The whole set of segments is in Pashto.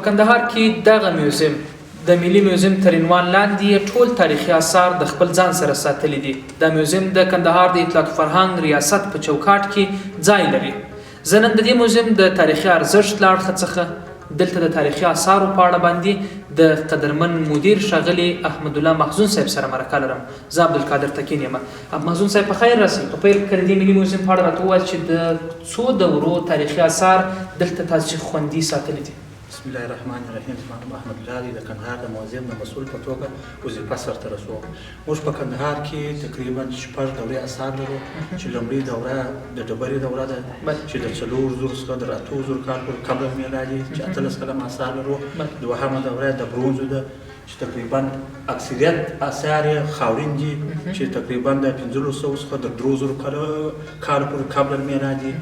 په کندهار کې دغه میوزیم د ملي میوزیم تر عنوان لاندې ټول تاریخي آثار د خپل ځان سره ساتلي دي. دا میوزیم د کندهار د اطلاعات فرهنګ ریاست په چوکاټ کې ځای لري. زه نن د دې میوزیم د تاریخي ارزښت له اړخه څخه دلته د تاریخي آثارو په اړه باندې د قدرمن مدیر ښاغلي احمد الله مخزون صاحب سره مرکه لرم. زه عبدالقادر تکین یم. مخزون صاحب په خیر راسئ. په پیل کې د دې ملي میوزیم په اړه راته ووایاست چې د څو دورو تاریخي آثار دلته تاسو خوندي ساتلي دي. بسم الله الرحمن الرحیم. زما نوم احمد الله دی. د کندهار د موزیم د مسؤل په توګه وظیفه سرته رسوم. موږ په کندهار کې تقریبا 6 دورې آثار لرو چې لومړۍ دوره د ډبرې دوره ده چې د 4,000 څخه تر 8,000 کال پورې قبل المیلادي چې 18 کلن آثار لرو. دوهمه دوره د برونزو ده چې تقریبا اکثریت آثار یې خاورین دي چې تقریبا د 1500 څخه تر 3000 کال پورې قبل المیلادي.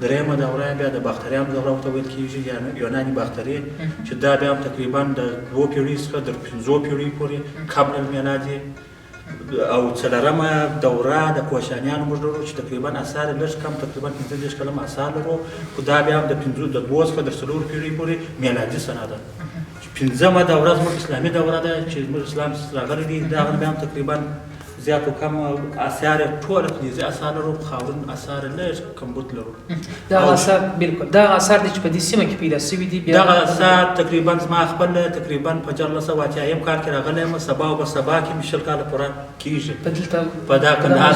درېیمه دوره بیا د باختریانو دوره ورته ویل کېږي یا یوناني باختري چې دا بیا هم تقریبا د 2 پیړۍ څخه تر 5 پیړۍ پورې قبل المیلادي. او څلورمه دوره د کوشانیانو موږ لرو چې تقریبا آثار لږ کم تقریبا 15 کلن آثار لرو خو دا بیا هم د 2 څخه تر 4 پیړۍ پورې میلادي سنه ده. پنځمه دوره زموږ اسلامي دوره ده چې زموږ اسلام راغلی دی. دا بیا هم تقریبا زیات و کم آثار ټول فلزي آثار لرو، خاورین آثار لږ کمبود لرو. دا آثار بالکل دا آثار دي چې په دې سیمه کې پیدا شوي دي. دا آثار تقریبا زما خپل تقریبا په 1480 کال کې راغلی یم. سبا او سبا کې مشل کال پوره کېږي په دا کندهار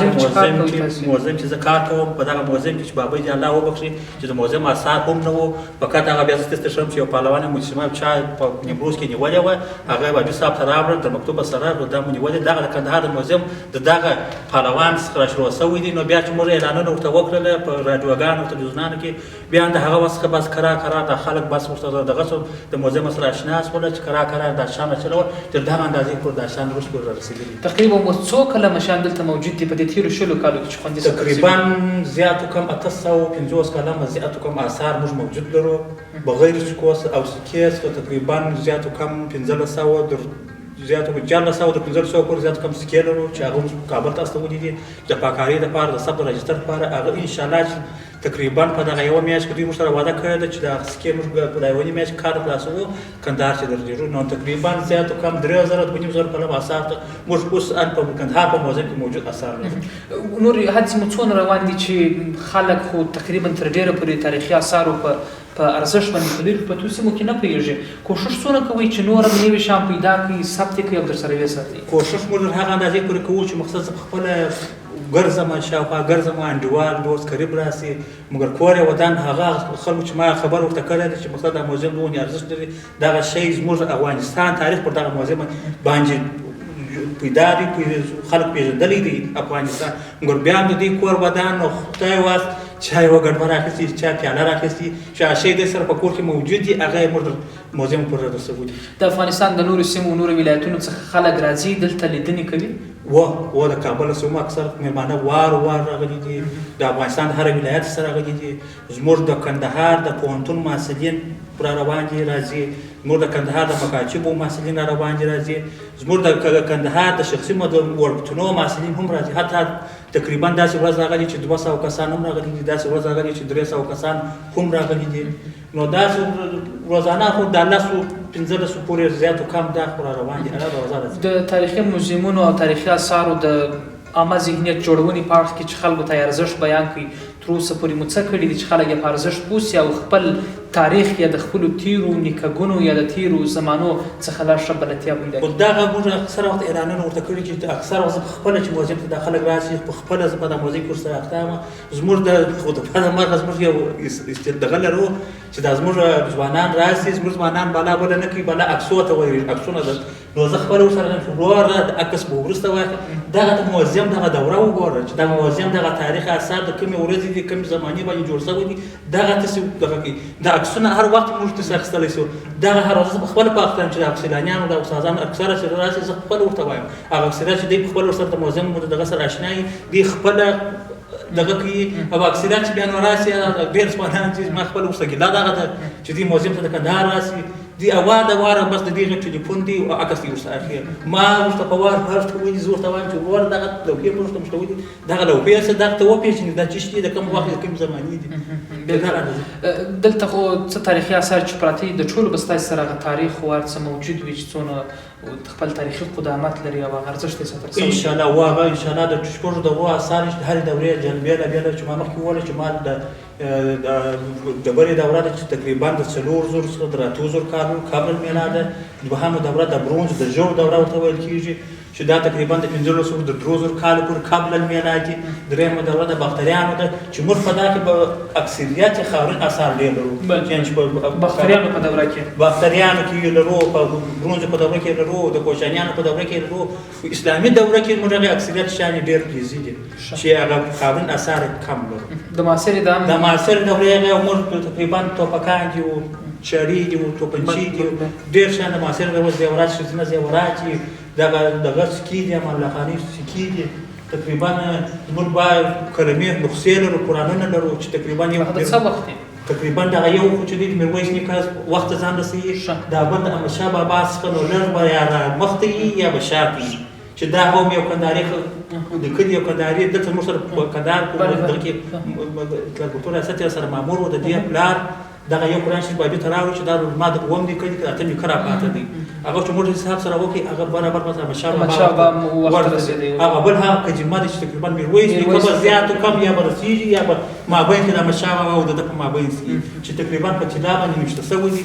موزیم چې زه کار کوم. په دغه موزیم کې چې بابا دې الله وبخښي چې د موزیم آثار هم نه وو. فقط هغه بیا زه شم چې یو پهلوان مجسمه چا په نیمروز کې نیولې وه، هغه واجب صاحب ته راوړل د مکتوب سره دا مو نیولې. دغه د کندهار د موزیم دغه پهلوان څخه راشروع شوی دی. نو بیا چې موږ اعلانونه ورته وکړل په راډیوګانو او تلویزیونانو کې، بیا د هغه وخت څخه بس کرا د خلک بس ورته دغه د موزیم سره اشنا شول چې کرا د شان چلول تر دغه اندازې پورې د شان روس پورې رسېدلي. تقریبا مو څو کله مشان دلته موجود دي په دې تیرو 16 کالو کې چې خوندي تقریبا زیات کم 850 کلمه زیات کم آثار موږ موجود لرو بغیر سکوس او سکیس. تقریبا زیات کم 1500 زیات کم 1400 د 1500 پورې زیات کم سکې لرو چې هغه کابل ته استولي دي د پاکاري لپاره د ثبت راجستر لپاره. هغه ان شاء الله تقریبا په دغه یو میاشت کې دوی موږ سره وعده کړې ده چې د سکې موږ په یوه میاشت کار خلاصوو کندهار چې درځو. نو تقریبا زیات کم 3000 کلم آثار موږ اوس ان په کندهار په موزیم کې موجود آثار لرو. نور هڅې مو څونه روان دي چې خلک خو تقریبا تر ډیره پورې تاریخي آثارو په ارزښت باندې په ډېرو پرتو سیمو کې نه پوهېږي. کوښښ څونه کوئ چې نور هم نوي شیان پیدا کړئ، ثبت یې کړئ او درسره وساتئ؟ کوښښ موږ هغه اندازې پورې کوو چې مقصد زه خپله ګرځم شاوخوا ګرځم انډیوال دوست قریب راسي. مګر کور یې ودان هغه خلکو چې ما خبر ورته کړی دی چې مقصد دا موزیم دونه ارزښت لري. دغه شی زموږ افغانستان تاریخ پر دغه موزیم باندې پیدا دی، خلک پېژندلی دی افغانستان. مګر بیا هم د دې کور ودان نو خدای واسط چا یوه ګډمه راخیستې چا پیاله راخیستې چې هغه شی دی سره په کور کې موجود دي، هغه یې موږ موزیم پورې رسوي. د افغانستان د نورو سیمو نورو ولایتونو څخه خلک راځي دلته لیدنې کوي؟ و د کابل سیمو اکثر مېلمانه وار راغلي دي. د افغانستان د هر ولایت سره راغلي دي. زموږ د کندهار د پوهنتون محصلین را روان دي راځي. زموږ د کندهار د مکاتبو محصلین را روان دي راځي. زموږ د کندهار د شخصي وړکتونو محصلین هم راځي. حتی تقریبا داسې ورځ راغلي چې 200 کسان هم راغلي دي، داسې ورځ راغلي چې 300 کسان هم راغلي دي. نو داسې روزانه خو د 15 پورې زیات و کم دا خو را روان دي. د تاریخي موزیمونو او تاریخي آثارو د عامه ذهنیت جوړونې په اړه کې چې خلکو ته یې ارزښت بیان کړي، تر اوسه پورې مو څه کړي دي چې خلک یې په ارزښت بوسي او خپل تاریخ یا د خپلو تیرو نیکهګونو یا د تیرو زمانو څخه لا ښه بلدتیا پیدا کړي؟ دغه موږ اکثره وخت اعلانونه ورته کړي چې اکثره وخت زه پخپله چې موزیم ته دا خلک راشي پخپله زه په دا موزیم کې ورسره اخته یم. زموږ د خو د پاره مرغه زموږ یو دغه لرو چې دا زموږ ځوانان راشي. زموږ ځوانان بالا بله نه کوي، بالا عکسو ته وایي عکسونه ده. نو زه خپله ورسره وروره د عکس به وروسته واخلم. دغه د موزیم دغه دوره وګوره چې دغه موزیم دغه تاریخي آثار د کومې ورځې دي کومې زمانې باندې جوړ شوي دي. دغه تاسې دغه کوي د عکسونه هر وخت موږ تاسې اخیستلی شو. دغه هر ورځ په خپله په اخته یم چې د عکسلانیانو د استادانو اکثره چې راشي زه خپله ورته وایم. هغه اکثره چې دوی په خپله ورسره د موزیم دغه سره اشنا وي دوی خپله دغه کوي. او اکثریت چې بیا نو راشي ډېر ځوانان چې ما خپله ورسره ګیله دغه ده چې دوی موزیم ته د کندهار راشي دی واره بس د دې ټلیفون دی او عکس یې ورسره اخیر ما ورته په وار ورته وایي زه ورته وایم چې وروره دغه لوحې موږ ته ورته وایي دغه لوحې څه دغه ته وپېژني دا څه شي د کوم وخت د کوم زمانې دي دلته خو څه تاریخي آثار چې پراته د ټولو به ستاسو سره هغه تاریخ او هر څه موجود وي چې څونه خپل تاریخي قدامت لري او هغه ارزښت یې ساتل ان شاء الله واغه ان شاء الله د شپږو دورو آثار چې د هرې دورې جنبې چې ما مخکې وویل چې ما د ډبرې دوره ده چې تقریبا د 4000 څخه تر 8000 کالو قبل المیلاد ده. دوهمه دوره د برونز د ژړ دوره ورته ویل کېږي چې دا تقریبا د 1500 د 3000 کالو پورې قبل المیلاد دي. درېیمه دوره د باختریانو ده چې موږ په دا کې به اکثریت خاورین آثار ډېر لرو چې په باختریانو په دوره کې کې لرو، په برونز په دوره کې لرو، د کوشانیانو په دوره کې لرو. په اسلامي دوره کې موږ هغه اکثریت شان ډېر فلزي دي چې هغه خاورین آثار کم لرو. د معاصرې د معاصرې دورې هغه موږ تقریبا توپکان دي او چړې دي او توپنچې دي ډېر شان د معاصرې دورې زیورات ښځینه زیورات دي دغه سکې دي مملخاني سکې دي. تقریبا موږ باید کلمې نسخې لرو قرآنونه لرو چې تقریبا یو څه وخت تقریبا دغه یو خو چې دی د میرویس نیکه وخت ځان رسوي دا بل د احمدشاه بابا څخه نو لږ به یا مخته وي یا به شاته وي چې دا هم یو کندهاري د کلي یو کندهاري دلته موږ سره په کندهار دغه کې کلتور ریاست سره مامور و د دې پلار دغه یو قرآن شریف بابي ته راوړي چې دا ما د اووم لیکلي که اته لیکه راپاته دی هغه چې موږ حساب سره وکړي هغه برابر مثلا احمدشاه بابا هغه بل هغه کجمه دی چې تقریبا میرویس نیکه به زیات کم یا به رسېږي یا به مابین کې د احمدشاه بابا او د ده په مابین چې تقریبا په طلا باندې ویشته شوي دي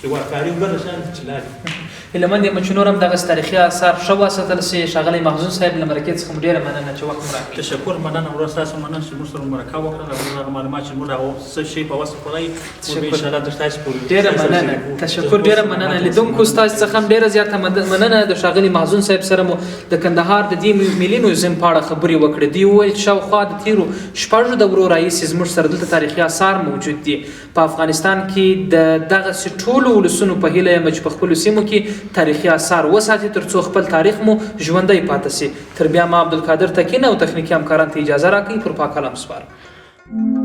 چې کاري ولر شان طلا دي. هیلهمند یم چې نور هم دغه تاریخي آثار ښه وساتل شي. ښاغلی محزون صاحب له مرکې څخه ډېره مننه چې وخت مو راکړی. تشکر مننه ورور ستاسو مننه چې موږ سره مرکه وکړه هغه معلومات چې موږ هغه څه شی په واسطه کړی ان شاء الله د تاسو پورې ډېره مننه تشکر ډېره مننه لیدونکو ستاسو څخه هم ډېره زیاته مننه. د ښاغلي محزون صاحب سره مو د کندهار د دې ملي میوزیم په اړه خبرې وکړې. دوی وویل چې شاوخوا د تېرو شپږو دورو راهیسې زموږ سره دلته تاریخي آثار موجود دي. په افغانستان کې د دغسې ټولو ولسونو په هیله یم چې په خپلو سیمو کې تاریخي آثار وساتي ترڅو خپل تاریخ مو ژوندی پاتې شي. تر بیا ما عبدالقادر تکین او تخنیکي همکارانو ته اجازه راکړئ. پر پاک کلام سپارم.